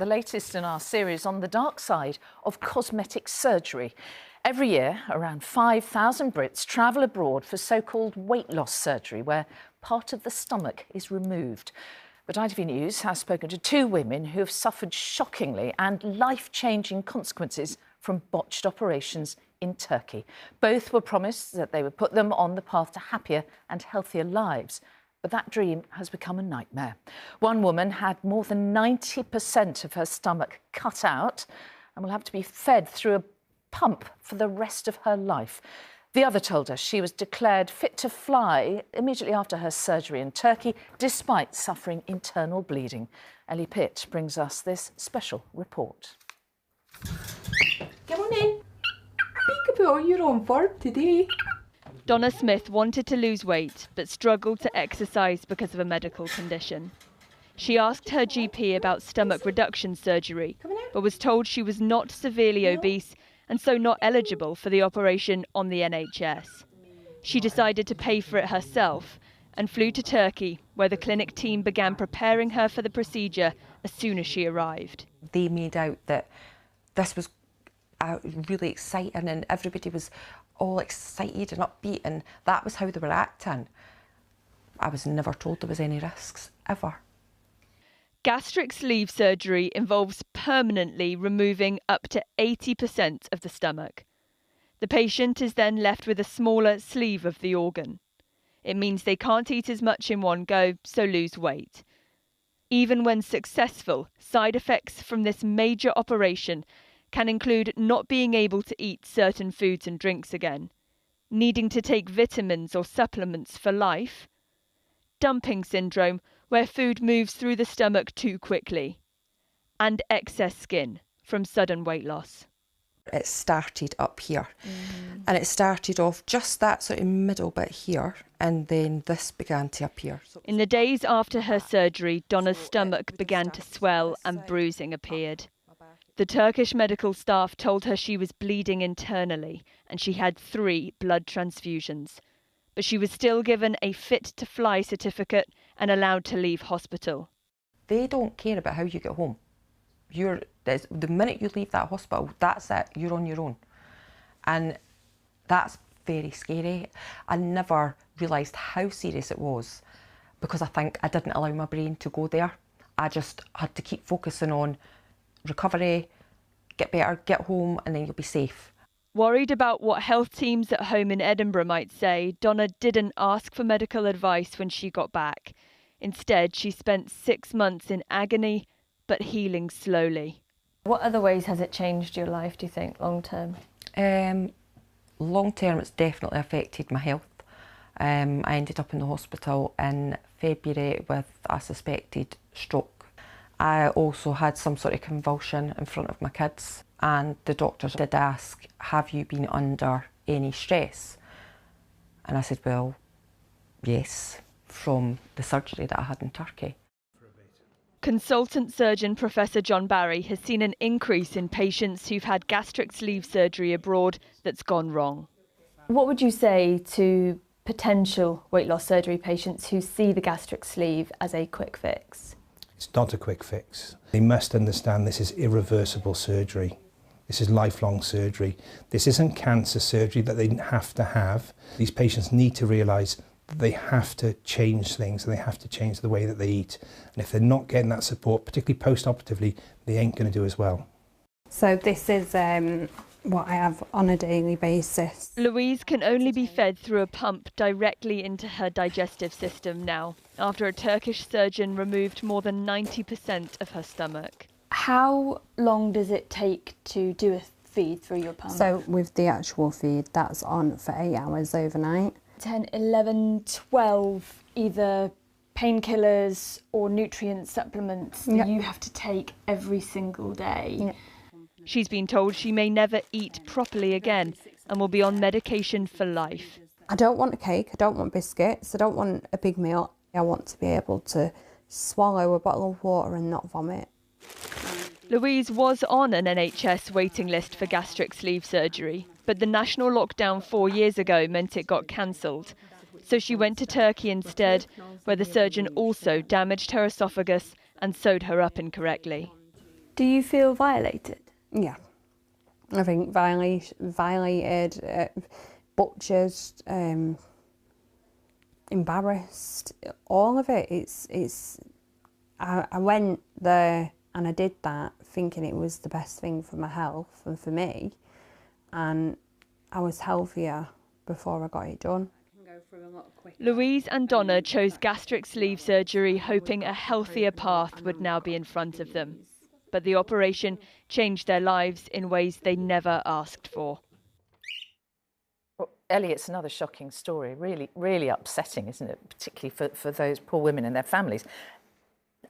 the latest in our series on the dark side of cosmetic surgery. Every year, around 5,000 Brits travel abroad for so-called weight loss surgery, where part of the stomach is removed. But ITV News has spoken to two women who have suffered shockingly and life-changing consequences from botched operations in Turkey. Both were promised that they would put them on the path to happier and healthier lives. But that dream has become a nightmare. One woman had more than 90% of her stomach cut out and will have to be fed through a pump for the rest of her life. The other told us she was declared fit to fly immediately after her surgery in Turkey, despite suffering internal bleeding. Ellie Pitt brings us this special report. Come on in. Peekaboo, you're on board today. Donna Smith wanted to lose weight but struggled to exercise because of a medical condition. She asked her GP about stomach reduction surgery but was told she was not severely obese and so not eligible for the operation on the NHS. She decided to pay for it herself and flew to Turkey, where the clinic team began preparing her for the procedure as soon as she arrived. They made out that this was really exciting and everybody was all excited and upbeat, and that was how they were acting. I was never told there was any risks, ever. Gastric sleeve surgery involves permanently removing up to 80% of the stomach. The patient is then left with a smaller sleeve of the organ. It means they can't eat as much in one go, so lose weight. Even when successful, side effects from this major operation can include not being able to eat certain foods and drinks again, needing to take vitamins or supplements for life, dumping syndrome, where food moves through the stomach too quickly, and excess skin from sudden weight loss. It started up here, and it started off just that sort of middle bit here, and then this began to appear. In the days after her surgery, Donna's stomach began to swell and bruising appeared. The Turkish medical staff told her she was bleeding internally and she had 3 blood transfusions. But she was still given a fit-to-fly certificate and allowed to leave hospital. They don't care about how you get home. The minute you leave that hospital, that's it, you're on your own. And that's very scary. I never realised how serious it was because I think I didn't allow my brain to go there. I just had to keep focusing on recovery, get better, get home, and then you'll be safe. Worried about what health teams at home in Edinburgh might say, Donna didn't ask for medical advice when she got back. Instead, she spent 6 months in agony, but healing slowly. What other ways has it changed your life, do you think, long term? Long term, it's definitely affected my health. I ended up in the hospital in February with a suspected stroke. I also had some sort of convulsion in front of my kids, and the doctors did ask, have you been under any stress? And I said, well, yes, from the surgery that I had in Turkey. Consultant surgeon Professor John Barry has seen an increase in patients who've had gastric sleeve surgery abroad that's gone wrong. What would you say to potential weight loss surgery patients who see the gastric sleeve as a quick fix? It's not a quick fix. They must understand this is irreversible surgery. This is lifelong surgery. This isn't cancer surgery that they have to have. These patients need to realise that they have to change things and they have to change the way that they eat. And if they're not getting that support, particularly post-operatively, they ain't going to do as well. So this is what I have on a daily basis. Louise can only be fed through a pump directly into her digestive system now, after a Turkish surgeon removed more than 90% of her stomach. How long does it take to do a feed through your pump? So with the actual feed, that's on for 8 hours overnight. 10, 11, 12, either painkillers or nutrient supplements that you have to take every single day. Yep. She's been told she may never eat properly again and will be on medication for life. I don't want a cake, I don't want biscuits, I don't want a big meal. I want to be able to swallow a bottle of water and not vomit. Louise was on an NHS waiting list for gastric sleeve surgery, but the national lockdown 4 years ago meant it got cancelled. So she went to Turkey instead, where the surgeon also damaged her esophagus and sewed her up incorrectly. Do you feel violated? Yeah. I think violated, butchered, embarrassed, all of it. I went there and I did that thinking it was the best thing for my health and for me, and I was healthier before I got it done. Louise and Donna chose gastric sleeve surgery hoping a healthier path would now be in front of them. But the operation changed their lives in ways they never asked for. Well, Ellie, it's another shocking story, really upsetting, isn't it? Particularly for those poor women and their families.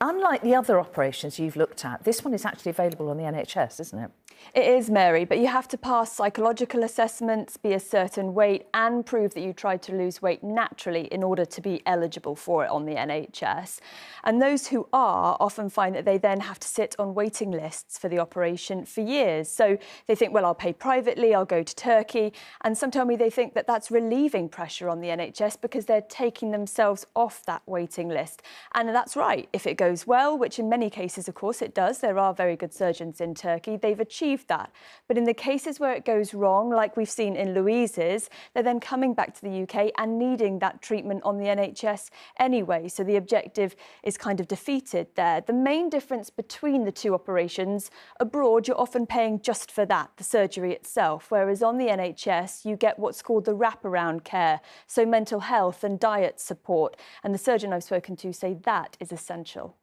Unlike the other operations you've looked at, this one is actually available on the NHS, isn't it? It is, Mary, but you have to pass psychological assessments, be a certain weight and prove that you tried to lose weight naturally in order to be eligible for it on the NHS. And those who are often find that they then have to sit on waiting lists for the operation for years. So they think, well, I'll pay privately, I'll go to Turkey. And some tell me they think that that's relieving pressure on the NHS because they're taking themselves off that waiting list. And that's right. If it goes well, which in many cases, of course, it does, there are very good surgeons in Turkey, they've achieved that. But in the cases where it goes wrong, like we've seen in Louise's, they're then coming back to the UK and needing that treatment on the NHS anyway. So the objective is kind of defeated there. The main difference between the two operations, abroad, you're often paying just for that, the surgery itself, whereas on the NHS, you get what's called the wraparound care, so mental health and diet support. And the surgeon I've spoken to say that is essential.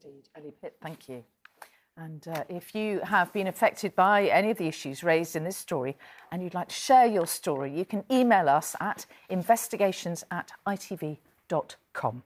Indeed. Ellie Pitt, thank you. And if you have been affected by any of the issues raised in this story and you'd like to share your story, you can email us at investigations@itv.com.